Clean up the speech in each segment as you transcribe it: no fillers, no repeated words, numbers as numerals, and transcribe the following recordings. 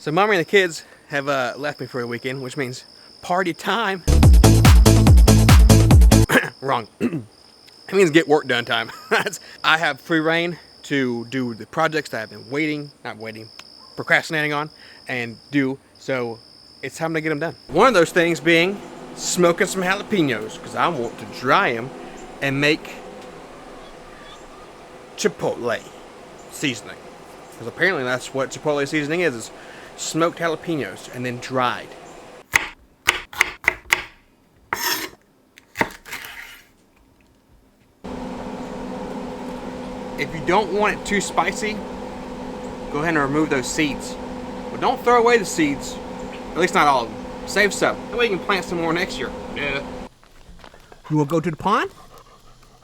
So mommy and the kids have left me for the weekend, which means party time. Wrong. It means get work done time. I have free reign to do the projects that I've been procrastinating on and do. So it's time to get them done. One of those things being smoking some jalapenos, because I want to dry them and make chipotle seasoning. Because apparently that's what chipotle seasoning is smoked jalapenos and then dried. If you don't want it too spicy, go ahead and remove those seeds. But don't throw away the seeds, at least not all of them. Save some. That way you can plant some more next year. Yeah. You will go to the pond?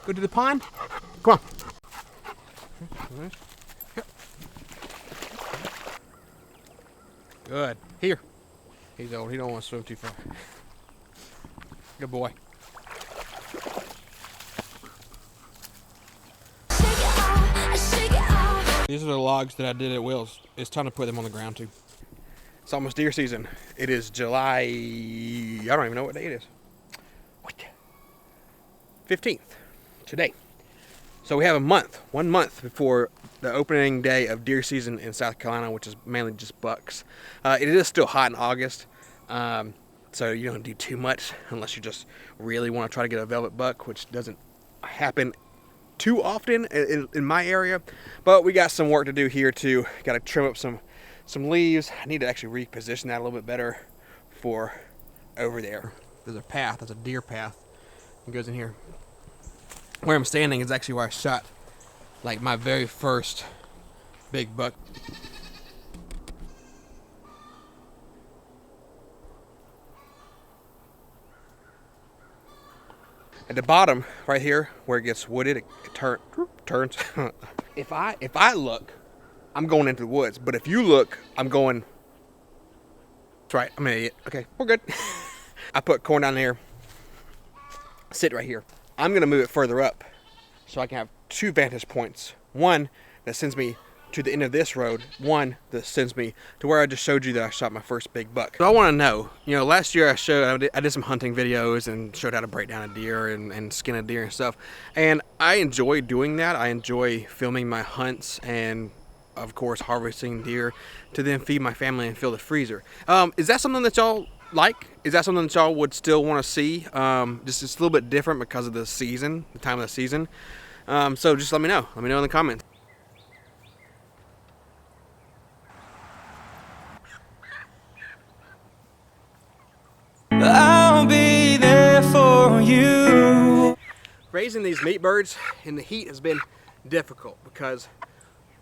Go to the pond? Come on. Good. Here. He's old. He don't want to swim too far. Good boy. These are the logs that I did at Will's. It's time to put them on the ground too. It's almost deer season. It is July, I don't even know what day it is. What? 15th, today. So we have 1 month before the opening day of deer season in South Carolina, which is mainly just bucks. It is still hot in August, so you don't do too much unless you just really want to try to get a velvet buck, which doesn't happen too often in my area. But we got some work to do here too. Got to trim up some leaves. I need to actually reposition that a little bit better for over there. There's a path. There's a deer path. It goes in here. Where I'm standing is actually where I shot like my very first big buck. At the bottom, right here, where it gets wooded, it turns. If I look, I'm going into the woods. But if you look, I'm going. That's right. I'm an idiot. Okay, we're good. I put corn down there. Sit right here. I'm gonna move it further up, so I can have two vantage points. One that sends me to the end of this road. One that sends me to where I just showed you that I shot my first big buck. So I want to know, last year I did some hunting videos and showed how to break down a deer and skin a deer and stuff. And I enjoy doing that. I enjoy filming my hunts and, of course, harvesting deer to then feed my family and fill the freezer. Is that something that y'all like? Is that something that y'all would still want to see? Just a little bit different because of the season, the time of the season. So just let me know. Let me know in the comments. I'll be there for you. Raising these meat birds in the heat has been difficult because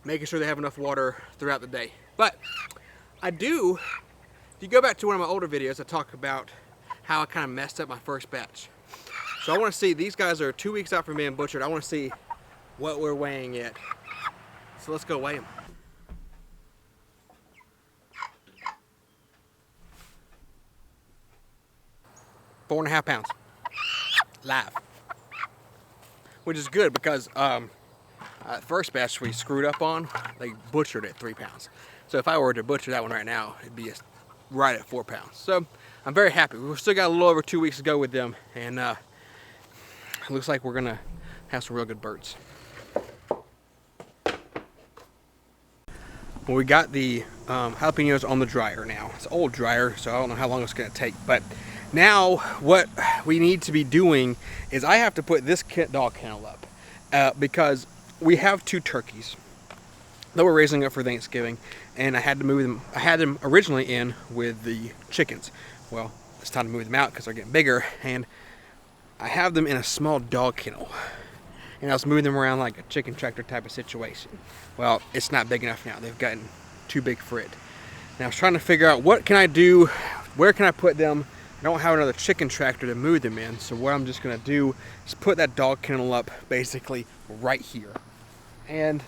making sure they have enough water throughout the day. But if you go back to one of my older videos, I talk about how I kind of messed up my first batch. So I want to see, these guys are 2 weeks out from being butchered. I want to see what we're weighing at. So let's go weigh them. 4.5 pounds live, which is good because first batch we screwed up on, they butchered at 3 pounds. So if I were to butcher that one right now, it'd be right at 4 pounds. So I'm very happy. We've still got a little over 2 weeks to go with them, and it looks like we're gonna have some real good birds. Well, we got the jalapenos on the dryer now. It's an old dryer, so I don't know how long it's gonna take, but now what we need to be doing is I have to put this dog kennel up because we have 2 turkeys that we're raising up for Thanksgiving, and I had to move them. I had them originally in with the chickens. Well, it's time to move them out because they're getting bigger, and I have them in a small dog kennel, and I was moving them around like a chicken tractor type of situation. Well, it's not big enough now. They've gotten too big for it. And I was trying to figure out what can I do, where can I put them. I don't have another chicken tractor to move them in, so what I'm just gonna do is put that dog kennel up basically right here and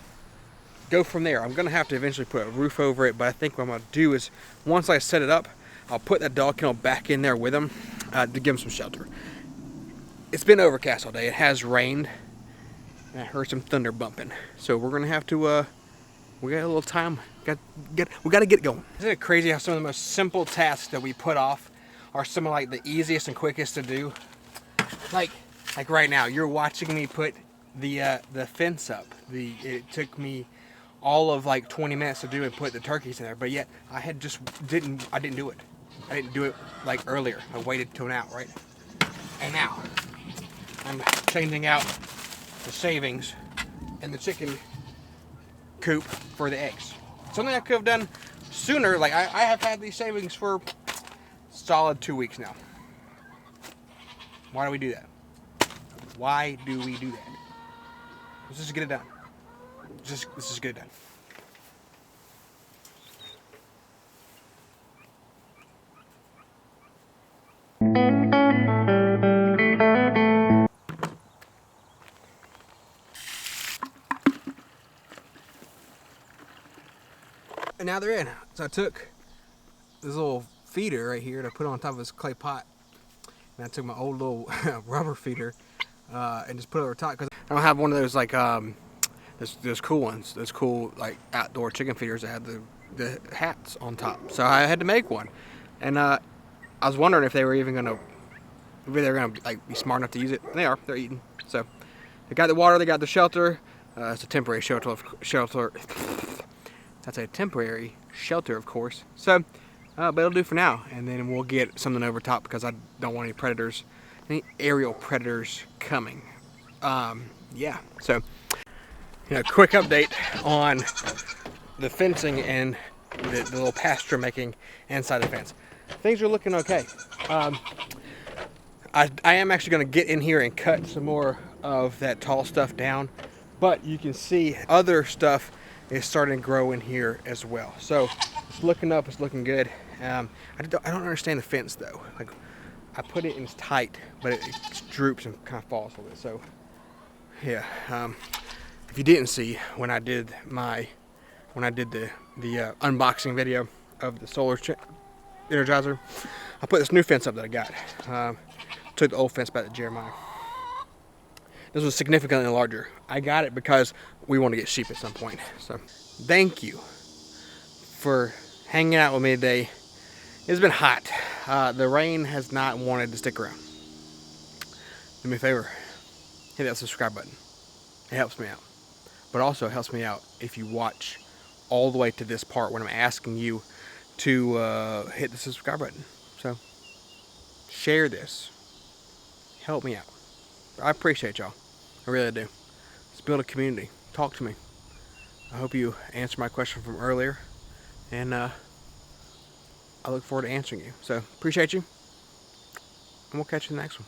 go from there. I'm gonna have to eventually put a roof over it, but I think what I'm gonna do is once I set it up, I'll put that dog kennel back in there with them to give them some shelter. It's been overcast all day. It has rained, and I heard some thunder bumping, so we're gonna have to We got a little time. We got to get going. Isn't it crazy how some of the most simple tasks that we put off are some of like the easiest and quickest to do? Like right now, you're watching me put the fence up. It took me all of like 20 minutes to do and put the turkeys in there, but yet I didn't do it. I didn't do it like earlier. I waited till now, right? And now I'm changing out the shavings in the chicken coop for the eggs. Something I could have done sooner. Like I have had these shavings for solid 2 weeks now. Why do we do that? Why do we do that? Let's just get it done. Let's just get it done. And now they're in. So I took this little feeder right here to put on top of this clay pot. And I took my old little rubber feeder and just put it over top, because I don't have one of those like those cool ones, those cool like outdoor chicken feeders that have the hats on top. So I had to make one, and I was wondering if they were even gonna, maybe they're gonna like be smart enough to use it. And they are. They're eating. So they got the water, they got the shelter. It's a temporary shelter. That's a temporary shelter, of course. So, but it'll do for now, and then we'll get something over top because I don't want any predators, any aerial predators coming. Yeah. So, quick update on the fencing and the little pasture making inside the fence. Things are looking okay. I am actually going to get in here and cut some more of that tall stuff down, but you can see other stuff is starting to grow in here as well. So it's looking up, it's looking good. I don't understand the fence though. Like I put it in tight, but it droops and kind of falls a little bit. So yeah, if you didn't see when I did the unboxing video of the solar energizer, I put this new fence up that I got. Took the old fence back to Jeremiah. This was significantly larger. I got it because we want to get sheep at some point. So thank you for hanging out with me today. It's been hot. The rain has not wanted to stick around. Do me a favor, hit that subscribe button. It helps me out. But also it helps me out if you watch all the way to this part when I'm asking you to hit the subscribe button. So share this. Help me out. I appreciate y'all. I really do. Let's build a community. Talk to me. I hope you answered my question from earlier. And I look forward to answering you. So appreciate you. And we'll catch you in the next one.